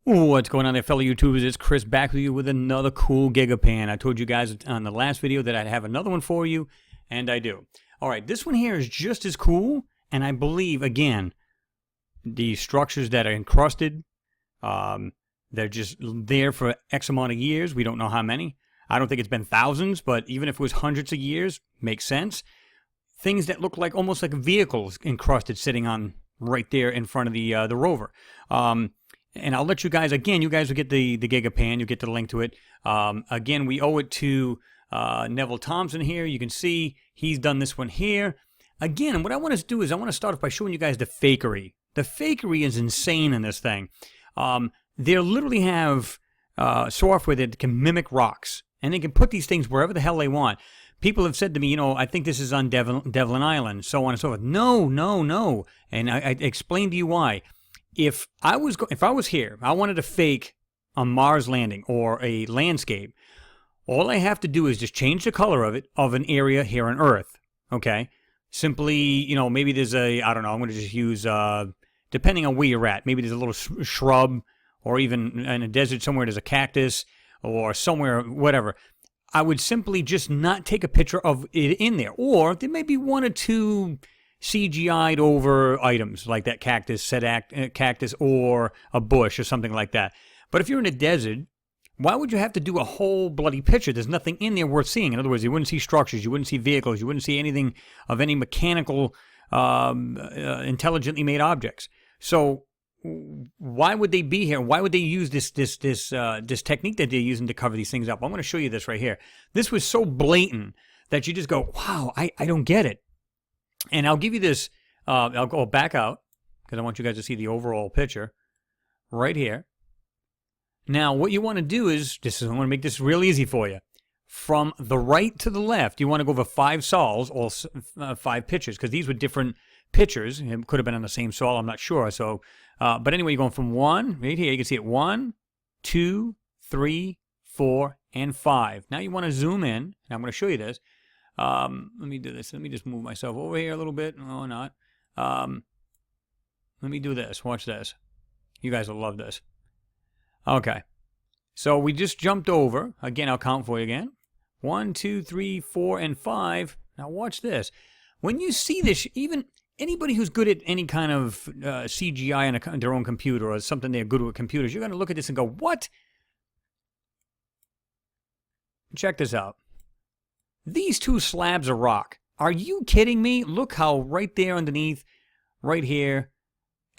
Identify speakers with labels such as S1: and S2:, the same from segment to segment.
S1: What's going on there, fellow YouTubers? It's Chris back with you with another cool Gigapan. I told you guys on the last video that I'd have another one for you, and I do. All right, this one here is just as cool, and I believe, again, the structures that are encrusted, they're just there for X amount of years. We don't know how many. I don't think it's been thousands, but even if it was hundreds of years, makes sense. Things that look like almost like vehicles encrusted sitting on right there in front of the rover. And I'll let you guys, again, you guys will get the Gigapan. You'll get the link to it. Again, we owe it to Neville Thompson here. You can see he's done this one here. Again, what I want to do is I want to start off by showing you guys the Fakery. The Fakery is insane in this thing. They literally have software that can mimic rocks. And they can put these things wherever the hell they want. People have said to me, you know, I think this is on Devlin Island, so on and so forth. No, no, no. And I explained to you why. If I was here, I wanted to fake a Mars landing or a landscape, all I have to do is just change the color of it, of an area here on Earth, okay? Simply, you know, maybe there's a, I don't know, I'm going to just use, depending on where you're at, maybe there's a little shrub, or even in a desert somewhere there's a cactus, or somewhere, whatever. I would simply just not take a picture of it in there. Or there may be one or two CGI'd over items, like that cactus, cactus, or a bush, or something like that. But if you're in a desert, why would you have to do a whole bloody picture? There's nothing in there worth seeing. In other words, you wouldn't see structures, you wouldn't see vehicles, you wouldn't see anything of any mechanical, intelligently made objects. So why would they be here? Why would they use this technique that they're using to cover these things up? I'm going to show you this right here. This was so blatant that you just go, wow, I don't get it. And I'll give you this, I'll go back out, because I want you guys to see the overall picture right here. Now, what you want to do is, I want to make this real easy for you. From the right to the left, you want to go over 5 sols, or 5 pictures, because these were different pictures. It could have been on the same sol, I'm not sure. So, but anyway, you're going from 1, right here, you can see it, 1, 2, 3, 4, and 5. Now you want to zoom in, and I'm going to show you this. Let me do this. Let me just move myself over here a little bit. No, not. Let me do this. Watch this. You guys will love this. Okay. So we just jumped over. Again, I'll count for you again. 1, 2, 3, 4, and 5. Now watch this. When you see this, even anybody who's good at any kind of CGI on their own computer or something they're good with computers, you're going to look at this and go, what? Check this out. These 2 slabs of rock. Are you kidding me? Look how right there underneath, right here,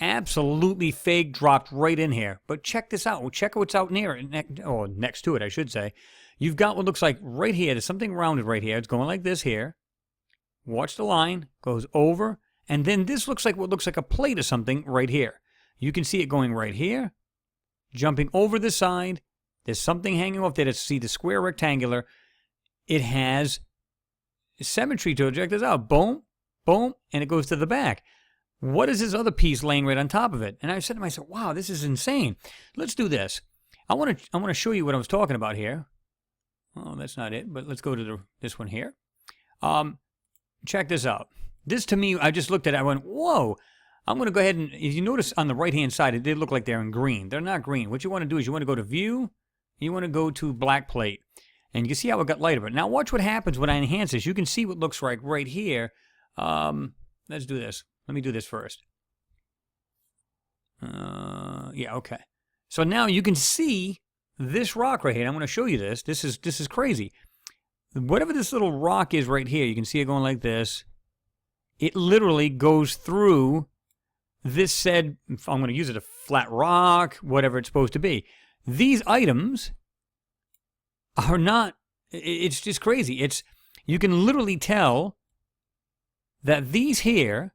S1: absolutely fake, dropped right in here. But check this out. Check what's out near, or next to it, I should say. You've got what looks like right here. There's something rounded right here. It's going like this here. Watch the line. Goes over. And then this looks like what looks like a plate or something right here. You can see it going right here. Jumping over the side. There's something hanging off there to see the square rectangular. It has symmetry to it. Check this out. Boom, boom, and it goes to the back. What is this other piece laying right on top of it? And I said to myself, wow, this is insane. Let's do this. I want to show you what I was talking about here. Oh, that's not it, but let's go to this one here. Check this out. This, to me, I just looked at it. I went, whoa. I'm going to go ahead and, if you notice on the right-hand side, it did look like they're in green. They're not green. What you want to do is you want to go to View. You want to go to Black Plate. And you can see how it got lighter. But now watch what happens when I enhance this. You can see what looks like right here. Let's do this. Let me do this first. Yeah, okay. So now you can see this rock right here. I'm going to show you this. This is crazy. Whatever this little rock is right here, you can see it going like this. It literally goes through this said, I'm going to use it a flat rock, whatever it's supposed to be. These items are not, it's just crazy. You can literally tell that these here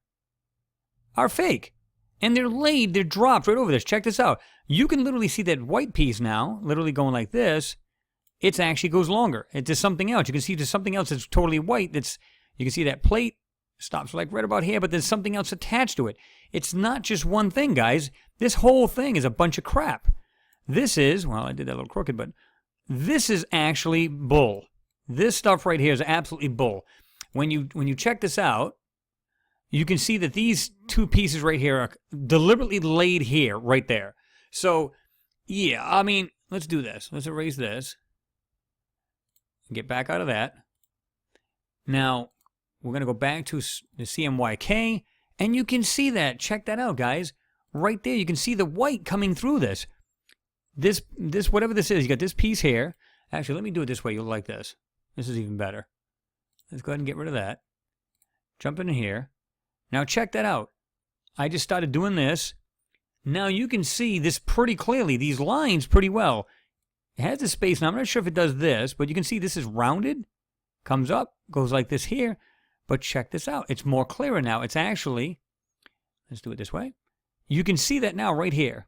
S1: are fake. And they're dropped right over this. Check this out. You can literally see that white piece now, literally going like this. It actually goes longer. It's something else. You can see there's something else that's totally white. You can see that plate stops like right about here, but there's something else attached to it. It's not just one thing, guys. This whole thing is a bunch of crap. This is, well, I did that a little crooked, but this is actually bull. This stuff right here is absolutely bull. When you check this out, you can see that these 2 pieces right here are deliberately laid here, right there. So Yeah, I mean, let's do this. Let's erase this. Get back out of that. Now, we're going to go back to the CMYK, and you can see that. Check that out, guys. Right there, you can see the white coming through this. This, whatever this is, you got this piece here. Actually, let me do it this way. You'll like this. This is even better. Let's go ahead and get rid of that. Jump in here. Now, check that out. I just started doing this. Now, you can see this pretty clearly. These lines pretty well. It has a space. Now, I'm not sure if it does this, but you can see this is rounded. Comes up, goes like this here. But check this out. It's more clearer now. It's actually, let's do it this way. You can see that now right here.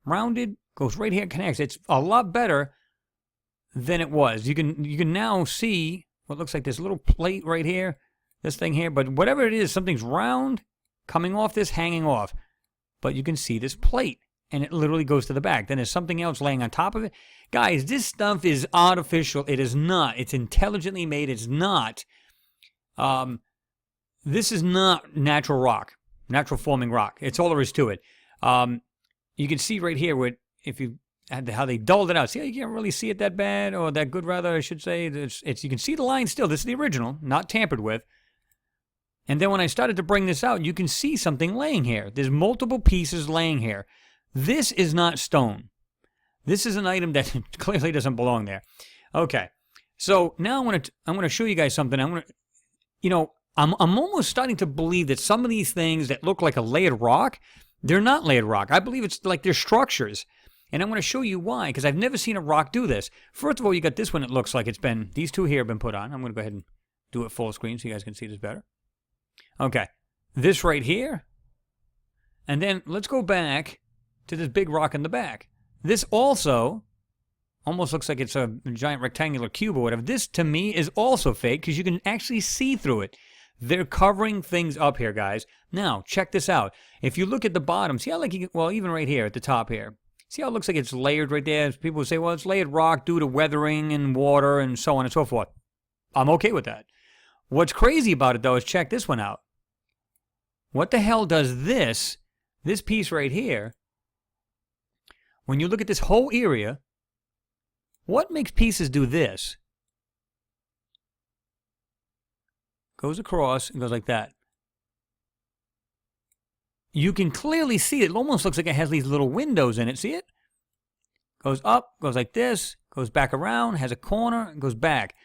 S1: Rounded, goes right here, connects. It's a lot better than it was. You can now see what looks like this little plate right here, this thing here. But whatever it is, something's round, coming off this, hanging off. But you can see this plate, and it literally goes to the back. Then there's something else laying on top of it. Guys, this stuff is artificial. It is not. It's intelligently made. It's not. This is not natural rock. Natural forming rock. It's all there is to it. You can see right here where if you had how they dulled it out. See how you can't really see it that bad, or that good rather, I should say. It's you can see the line still. This is the original, not tampered with. And then when I started to bring this out, you can see something laying here. There's multiple pieces laying here. This is not stone. This is an item that clearly doesn't belong there. Okay, so now I'm gonna show you guys something. I'm almost starting to believe that some of these things that look like a layered rock, they're not layered rock. I believe it's like they're structures. And I'm going to show you why, because I've never seen a rock do this. First of all, you got this one. It looks like these two here have been put on. I'm going to go ahead and do it full screen so you guys can see this better. Okay. This right here. And then let's go back to this big rock in the back. This also almost looks like it's a giant rectangular cube or whatever. This, to me, is also fake because you can actually see through it. They're covering things up here, guys. Now, check this out. If you look at the bottom, see how even right here at the top here, see how it looks like it's layered right there? People will say, well, it's layered rock due to weathering and water and so on and so forth. I'm okay with that. What's crazy about it, though, is check this one out. What the hell does this piece right here, when you look at this whole area, what makes pieces do this? Goes across and goes like that. You can clearly see it. It almost looks like it has these little windows in it. See it? Goes up, goes like this, goes back around, has a corner, and goes back.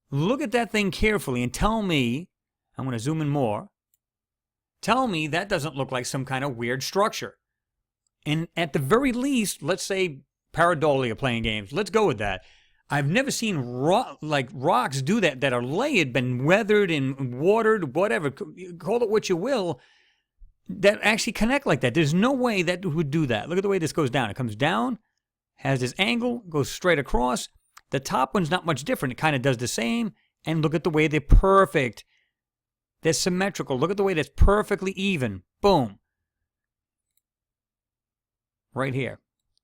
S1: Look at that thing carefully and tell me, I'm going to zoom in more, tell me that doesn't look like some kind of weird structure. And at the very least, let's say pareidolia playing games. Let's go with that. I've never seen rocks do that are layered, been weathered and watered, whatever, call it what you will, that actually connect like that. There's no way that would do that. Look at the way this goes down. It comes down, has this angle, goes straight across. The top one's not much different. It kind of does the same. And look at the way they're perfect. They're symmetrical. Look at the way that's perfectly even. Boom. Right here.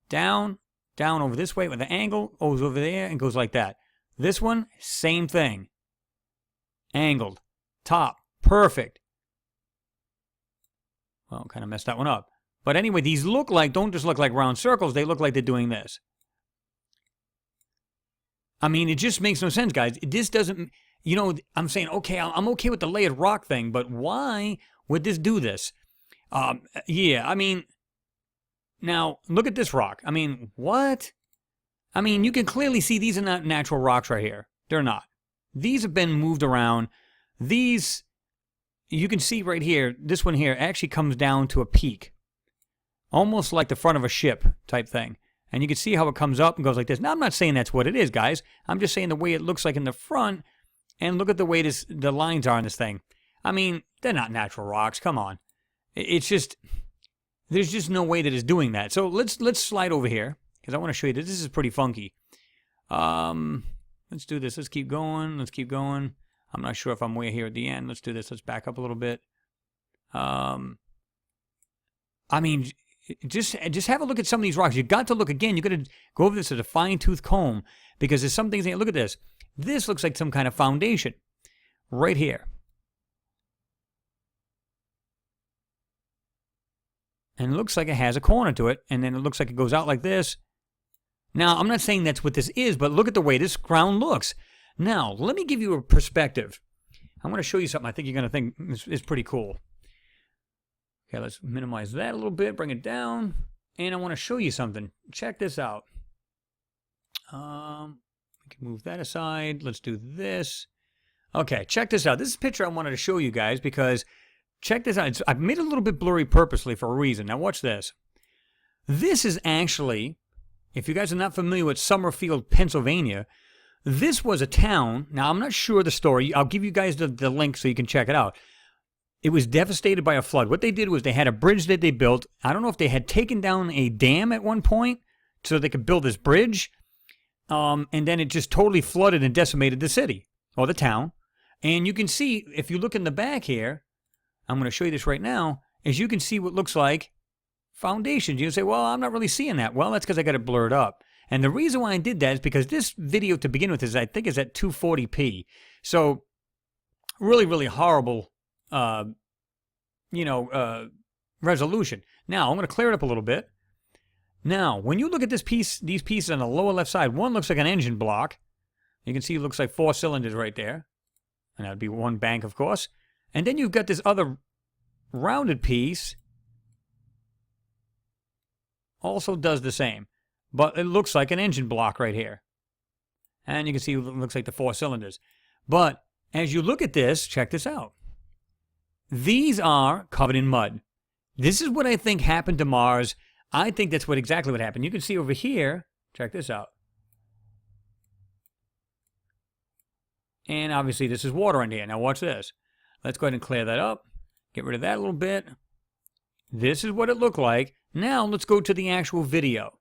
S1: Down over this way with the angle, goes over there and goes like that. This one, same thing. Angled. Top. Perfect. Well, kind of messed that one up. But anyway, these don't just look like round circles. They look like they're doing this. I mean, it just makes no sense, guys. This doesn't, I'm saying, okay, I'm okay with the layered rock thing, but why would this do this? Yeah, I mean, now, look at this rock. I mean, what? I mean, you can clearly see these are not natural rocks right here. They're not. These have been moved around. These, you can see right here, this one here actually comes down to a peak. Almost like the front of a ship type thing. And you can see how it comes up and goes like this. Now, I'm not saying that's what it is, guys. I'm just saying the way it looks like in the front. And look at the way the lines are on this thing. I mean, they're not natural rocks. Come on. It's just, there's just no way that it's doing that. So let's slide over here, because I want to show you that this is pretty funky. Let's do this. Let's keep going. Let's keep going. I'm not sure if I'm way here at the end. Let's do this. Let's back up a little bit. I mean, just have a look at some of these rocks. You got to look again. You got to go over this with a fine-tooth comb, because there's some things. Look at this. This looks like some kind of foundation right here. And it looks like it has a corner to it, and then it looks like it goes out like this. Now, I'm not saying that's what this is, but look at the way this ground looks. Now, let me give you a perspective. I want to show you something I think you're going to think is pretty cool. Okay, let's minimize that a little bit, bring it down, and I want to show you something. Check this out. We can move that aside. Let's do this. Okay, check this out. This is a picture I wanted to show you guys because check this out. I've made it a little bit blurry purposely for a reason. Now watch this. This is actually, if you guys are not familiar with Somerfield, Pennsylvania, this was a town. Now I'm not sure the story. I'll give you guys the link so you can check it out. It was devastated by a flood. What they did was they had a bridge that they built. I don't know if they had taken down a dam at one point so they could build this bridge. And then it just totally flooded and decimated the city or the town. And you can see, if you look in the back here, I'm going to show you this right now, as you can see what looks like foundations. You can say, well, I'm not really seeing that. Well, that's because I got it blurred up. And the reason why I did that is because this video to begin with is, I think, is at 240p. So really, really horrible, resolution. Now, I'm going to clear it up a little bit. Now, when you look at these pieces on the lower left side, one looks like an engine block. You can see it looks like 4 cylinders right there. And that would be one bank, of course. And then you've got this other rounded piece. Also does the same. But it looks like an engine block right here. And you can see it looks like the 4 cylinders. But as you look at this, check this out. These are covered in mud. This is what I think happened to Mars. I think that's exactly what happened. You can see over here, check this out. And obviously this is water in here. Now watch this. Let's go ahead and clear that up. Get rid of that a little bit. This is what it looked like. Now let's go to the actual video.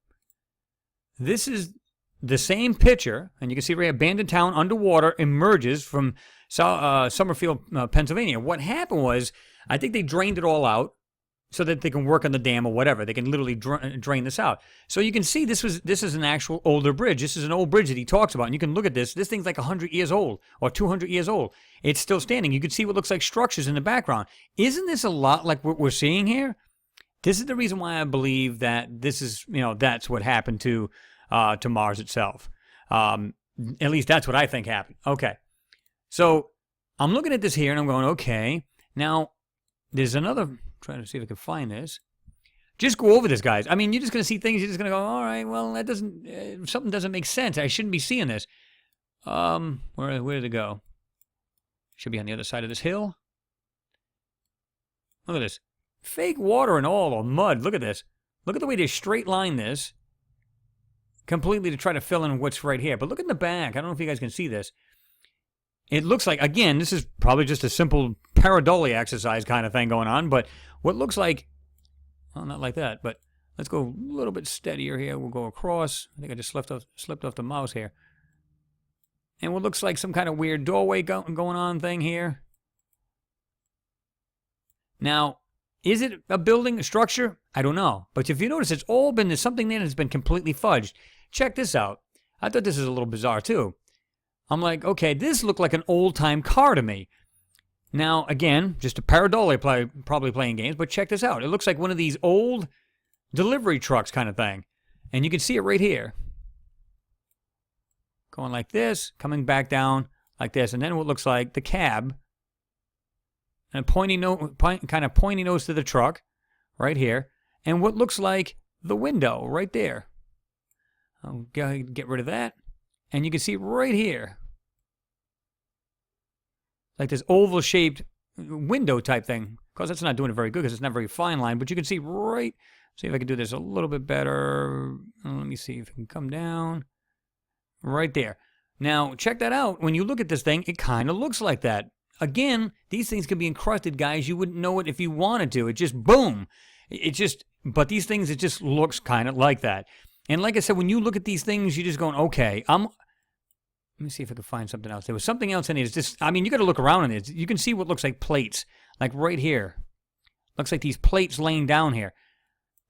S1: This is the same picture, and you can see right here, abandoned town underwater emerges from Somerfield, Pennsylvania. What happened was, I think they drained it all out so that they can work on the dam or whatever. They can literally drain this out. So you can see this is an actual older bridge. This is an old bridge that he talks about, and you can look at this. This thing's like 100 years old or 200 years old. It's still standing. You can see what looks like structures in the background. Isn't this a lot like what we're seeing here? This is the reason why I believe that this is, that's what happened to Mars itself. At least that's what I think happened. Okay. So I'm looking at this here and I'm going, okay. Now, there's another, trying to see if I can find this. Just go over this, guys. I mean, you're just going to see things. You're just going to go, all right, well, that doesn't, something doesn't make sense. I shouldn't be seeing this. Where did it go? Should be on the other side of this hill. Look at this. Fake water and all, or mud. Look at this. Look at the way they straight line this completely to try to fill in what's right here. But look at the back. I don't know if you guys can see this. It looks like, again, this is probably just a simple pareidolia exercise kind of thing going on, but what looks like, well, not like that, but let's go a little bit steadier here. We'll go across. I think I just slipped off the mouse here. And what looks like some kind of weird doorway going on thing here. Now, is it a building, a structure? I don't know. But if you notice, it's all been, there's something there that's been completely fudged. Check this out. I thought this is a little bizarre, too. I'm like, okay, this looked like an old-time car to me. Now, again, just a pareidolia probably playing games, but check this out. It looks like one of these old delivery trucks kind of thing. And you can see it right here. Going like this, coming back down like this. And then what looks like the cab. And kind of pointy nose to the truck right here. And what looks like the window right there. I'll get rid of that. And you can see right here. Like this oval-shaped window type thing. Of course, that's not doing it very good because it's not very fine line. But you can see right... See if I can do this a little bit better. Let me see if it can come down. Right there. Now, check that out. When you look at this thing, it kind of looks like that. Again, these things can be encrusted, guys. You wouldn't know it if you wanted to. It just, boom. But these things, it just looks kind of like that. And like I said, when you look at these things, you're just going, okay, let me see if I can find something else. There was something else in it. It's just, I mean, you got to look around in it. You can see what looks like plates, like right here. Looks like these plates laying down here.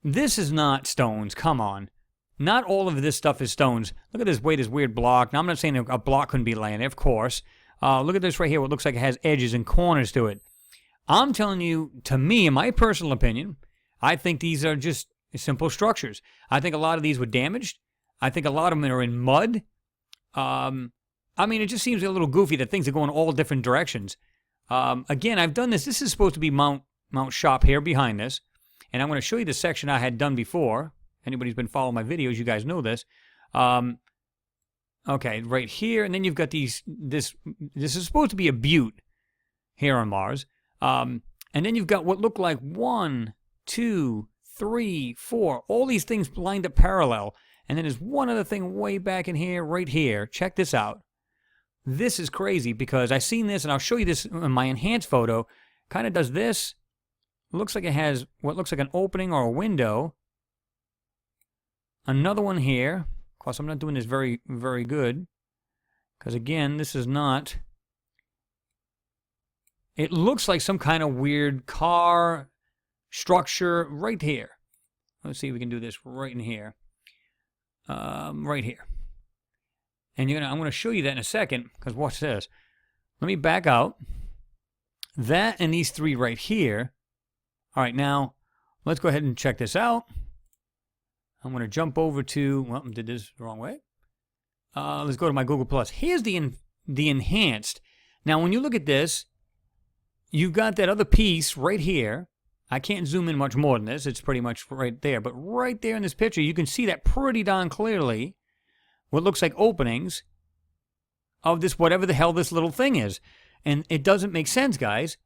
S1: This is not stones. Come on. Not all of this stuff is stones. Look at this weird block. Now, I'm not saying a block couldn't be laying there, of course. Look at this right here. What looks like it has edges and corners to it. I'm telling you, to me, in my personal opinion, I think these are just simple structures. I think a lot of these were damaged. I think a lot of them are in mud. I mean, it just seems a little goofy that things are going all different directions. Again, I've done this. This is supposed to be Mount Shop here behind this. And I'm going to show you the section I had done before. Anybody who's been following my videos, you guys know this. Okay, right here. And then you've got this is supposed to be a butte here on Mars. And then you've got what look like 1, 2, 3, 4. All these things lined up parallel. And then there's one other thing way back in here, right here. Check this out. This is crazy because I've seen this, and I'll show you this in my enhanced photo. Kind of does this. Looks like it has what looks like an opening or a window. Another one here. Of course, I'm not doing this very, very good. Because, again, this is not... It looks like some kind of weird car structure right here. Let's see if we can do this right in here. Right here. And I'm going to show you that in a second, because watch this. Let me back out. That and these three right here. All right, now, let's go ahead and check this out. I'm going to jump over to, well, I did this the wrong way. Let's go to my Google+. Here's the enhanced. Now, when you look at this, you've got that other piece right here. I can't zoom in much more than this. It's pretty much right there. But right there in this picture, you can see that pretty darn clearly. What looks like openings of this, whatever the hell this little thing is. And it doesn't make sense, guys.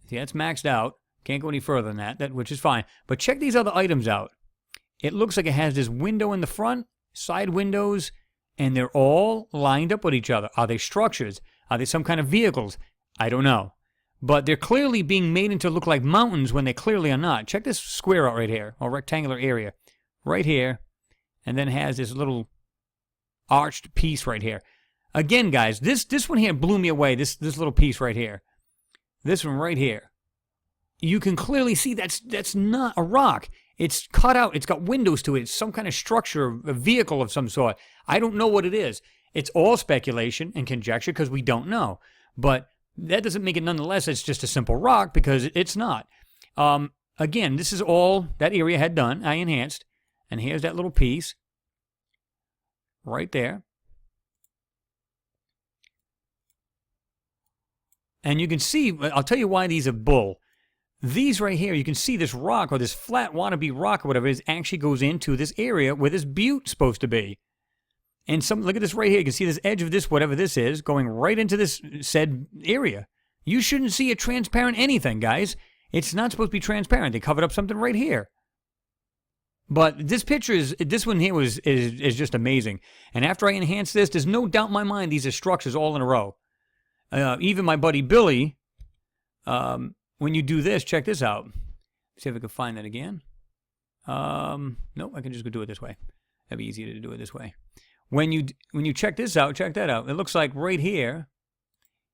S1: See, that's maxed out. Can't go any further than that, which is fine. But check these other items out. It looks like it has this window in the front, side windows, and they're all lined up with each other. Are they structures? Are they some kind of vehicles? I don't know. But they're clearly being made into look like mountains when they clearly are not. Check this square out right here, or rectangular area. Right here. And then has this little arched piece right here. Again, guys, this one here blew me away, this little piece right here. This one right here. You can clearly see that's not a rock. It's cut out. It's got windows to it. It's some kind of structure, a vehicle of some sort. I don't know what it is. It's all speculation and conjecture because we don't know. But that doesn't make it nonetheless it's just a simple rock because it's not. Again, this is all that area had done. I enhanced. And here's that little piece right there. And you can see, I'll tell you why these are bull. These right here, you can see this rock or this flat wannabe rock or whatever it is actually goes into this area where this butte's supposed to be. And look at this right here. You can see this edge of this, whatever this is, going right into this said area. You shouldn't see a transparent anything, guys. It's not supposed to be transparent. They covered up something right here. But this picture this one here is just amazing. And after I enhance this, there's no doubt in my mind these are structures all in a row. Even my buddy Billy, when you do this, check this out. See if I can find that again. Nope, I can just go do it this way. That'd be easier to do it this way. When you check this out, check that out. It looks like right here.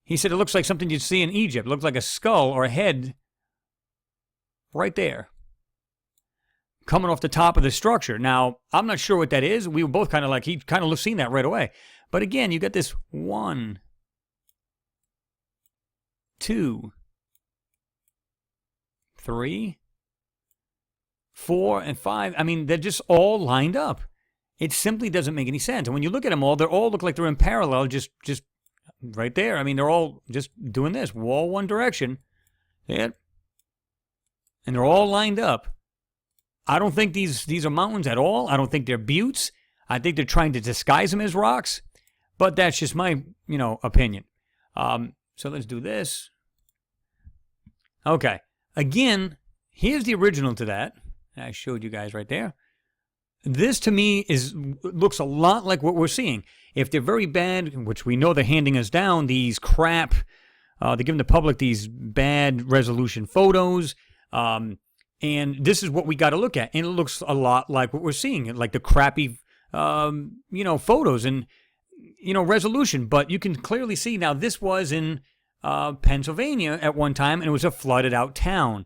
S1: He said it looks like something you'd see in Egypt. It looks like a skull or a head right there, coming off the top of the structure. Now, I'm not sure what that is. We were both kind of like, he kind of seen that right away. But again, you got this 1, 2, 3, 4, and 5. I mean, they're just all lined up. It simply doesn't make any sense. And when you look at them all, they all look like they're in parallel, just right there. I mean, they're all just doing this, wall one direction. See it? And they're all lined up. I don't think these are mountains at all. I don't think they're buttes. I think they're trying to disguise them as rocks. But that's just my, opinion. So let's do this. Okay. Again, here's the original to that. I showed you guys right there. This, to me, looks a lot like what we're seeing. If they're very bad, which we know they're handing us down, these crap, they're giving the public these bad resolution photos, and this is what we got to look at. And it looks a lot like what we're seeing, like the crappy, photos and, resolution. But you can clearly see now this was in Pennsylvania at one time, and it was a flooded out town.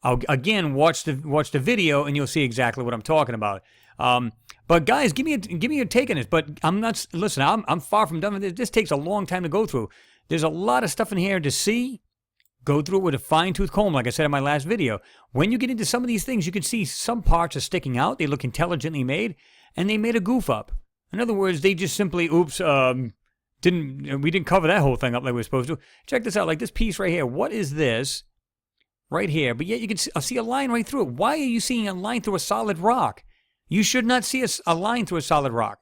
S1: Again, watch the video, and you'll see exactly what I'm talking about. But guys, give me a take on this. But I'm far from done with this. This takes a long time to go through. There's a lot of stuff in here to see, Go through it with a fine-tooth comb, like I said in my last video. When you get into some of these things, you can see some parts are sticking out. They look intelligently made, and they made a goof up. In other words, they just simply, oops, we didn't cover that whole thing up like we were supposed to. Check this out, like this piece right here. What is this right here? But yet you can see a line right through it. Why are you seeing a line through a solid rock? You should not see a line through a solid rock.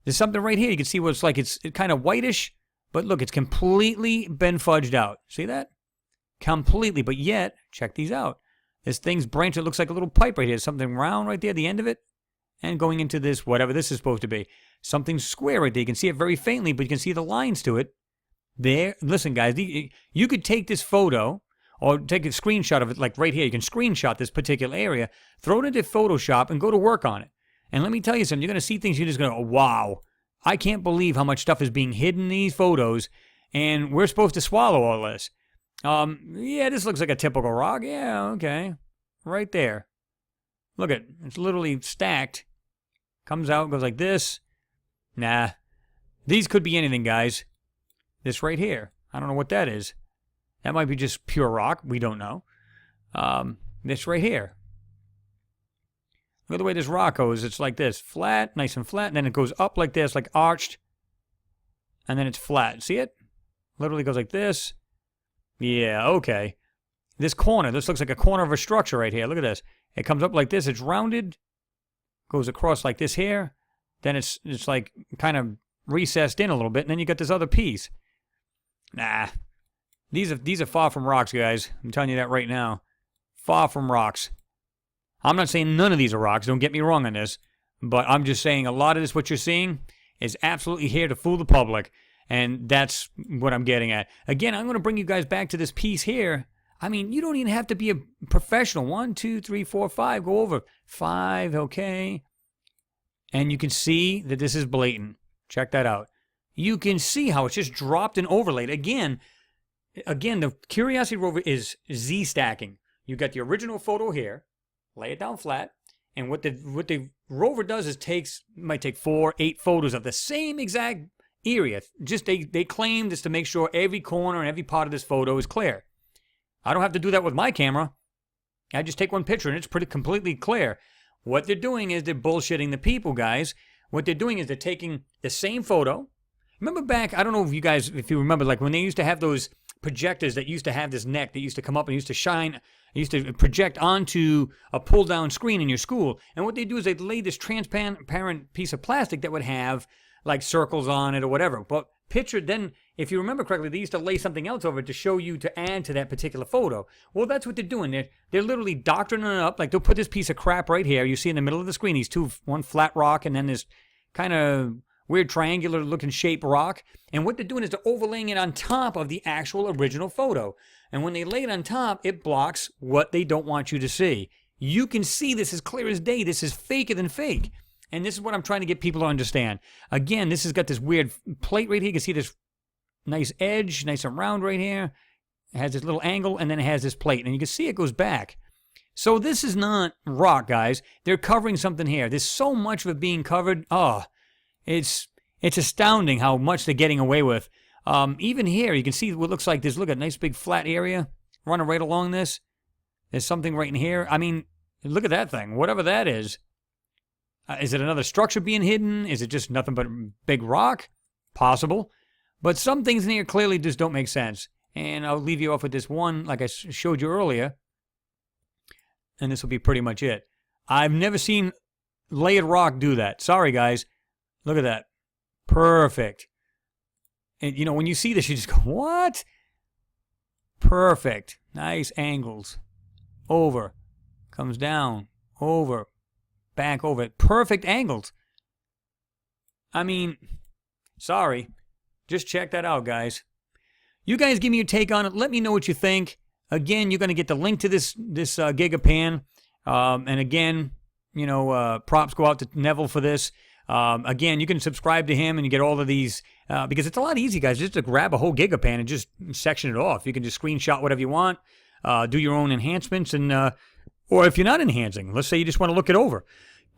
S1: There's something right here. You can see what it's like. It's kind of whitish, but look, it's completely been fudged out. See that? Completely. But yet, check these out. This thing's branch, it looks like a little pipe right here. Something round right there at the end of it. And going into this, whatever this is supposed to be. Something square right there. You can see it very faintly, but you can see the lines to it. There. Listen, guys, you could take this photo or take a screenshot of it, like right here. You can screenshot this particular area, throw it into Photoshop, and go to work on it. And let me tell you something. You're going to see things, you're just going to go, wow. I can't believe how much stuff is being hidden in these photos, and we're supposed to swallow all this. Yeah, this looks like a typical rock. Yeah, okay. Right there. Look at it. It's literally stacked. Comes out, goes like this. Nah. These could be anything, guys. This right here. I don't know what that is. That might be just pure rock. We don't know. This right here. Look at the way this rock goes. It's like this. Flat, nice and flat. And then it goes up like this, like arched. And then it's flat. See it? Literally goes like this. Yeah, okay. This corner, this looks like a corner of a structure right here. Look at this. It comes up like this. It's rounded. Goes across like this here. Then it's like kind of recessed in a little bit. And then you got this other piece. Nah. These are far from rocks, guys. I'm telling you that right now. Far from rocks. I'm not saying none of these are rocks. Don't get me wrong on this. But I'm just saying a lot of this, what you're seeing, is absolutely here to fool the public. And that's what I'm getting at. Again, I'm going to bring you guys back to this piece here. I mean, you don't even have to be a professional. 1, 2, 3, 4, 5. Go over. 5, okay. And you can see that this is blatant. Check that out. You can see how it's just dropped and overlaid. Again, the Curiosity rover is Z-stacking. You got the original photo here. Lay it down flat. And what the rover does is might take 4, 8 photos of the same exact area. Just they claim this to make sure every corner and every part of this photo is clear. I don't have to do that with my camera. I just take one picture and it's completely clear. What they're doing is they're bullshitting the people, guys. What they're doing is they're taking the same photo. Remember back, I don't know if you remember, like when they used to have those projectors that used to have this neck that used to come up and used to shine, used to project onto a pull-down screen in your school. And what they do is they lay this transparent piece of plastic that would have like circles on it or whatever. But picture then, if you remember correctly, they used to lay something else over it to show you to add to that particular photo. Well, that's what they're doing. They're literally doctoring it up. Like they'll put this piece of crap right here. You see in the middle of the screen, one flat rock and then this kind of weird triangular looking shape rock. And what they're doing is they're overlaying it on top of the actual original photo. And when they lay it on top, it blocks what they don't want you to see. You can see this as clear as day. This is faker than fake. And this is what I'm trying to get people to understand. Again, this has got this weird plate right here. You can see this nice edge, nice and round right here. It has this little angle, and then it has this plate. And you can see it goes back. So this is not rock, guys. They're covering something here. There's so much of it being covered. Oh, it's astounding how much they're getting away with. Even here, you can see what looks like this. Look at a nice big flat area running right along this. There's something right in here. I mean, look at that thing. Whatever that is. Is it another structure being hidden? Is it just nothing but big rock? Possible. But some things in here clearly just don't make sense. And I'll leave you off with this one, like I showed you earlier. And this will be pretty much it. I've never seen layered rock do that. Sorry, guys. Look at that. Perfect. And, you know, when you see this, you just go, what? Perfect. Nice angles. Over. Comes down. Over. Back over it. Perfect angles. I mean, sorry. Just check that out, guys. You guys give me your take on it. Let me know what you think. Again, you're going to get the link to this Gigapan. And again, you know, props go out to Neville for this. Again, you can subscribe to him and you get all of these, because it's a lot easy, guys, just to grab a whole Gigapan and just section it off. You can just screenshot whatever you want, do your own enhancements, and or if you're not enhancing, let's say you just want to look it over,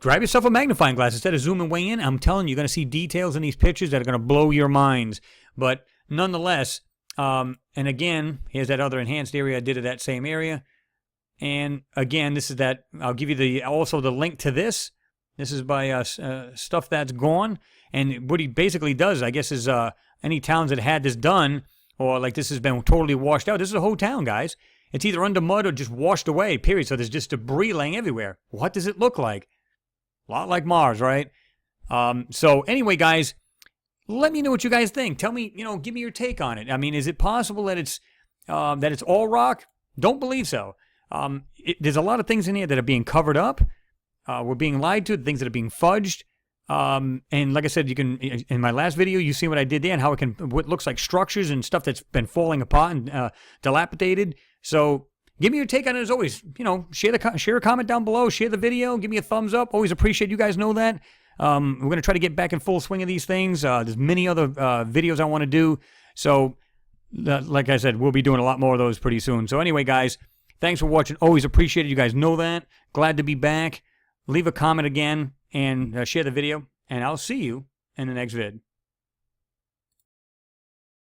S1: grab yourself a magnifying glass instead of zooming way in. I'm telling you, you're going to see details in these pictures that are going to blow your minds. But nonetheless, And again, here's that other enhanced area I did at that same area. And again, this is that. I'll give you also the link to this. This is by Stuff That's Gone. And what he basically does, I guess, is any towns that had this done, or like this has been totally washed out. This is a whole town, guys. It's either under mud or just washed away, period. So there's just debris laying everywhere. What does it look like? A lot like Mars, right? So anyway, guys, let me know what you guys think. Tell me, give me your take on it. I mean, is it possible that it's all rock? Don't believe so. There's a lot of things in here that are being covered up. We're being lied to, things that are being fudged. And like I said, you can, in my last video, you see what I did there and how what looks like structures and stuff that's been falling apart and dilapidated. So give me your take on it as always. Share a comment down below, share the video, give me a thumbs up. Always appreciate you guys know that. We're going to try to get back in full swing of these things. There's many other videos I want to do. So like I said, we'll be doing a lot more of those pretty soon. So anyway, guys, thanks for watching. Always appreciate it. You guys know that. Glad to be back. Leave a comment again and share the video. And I'll see you in the next vid.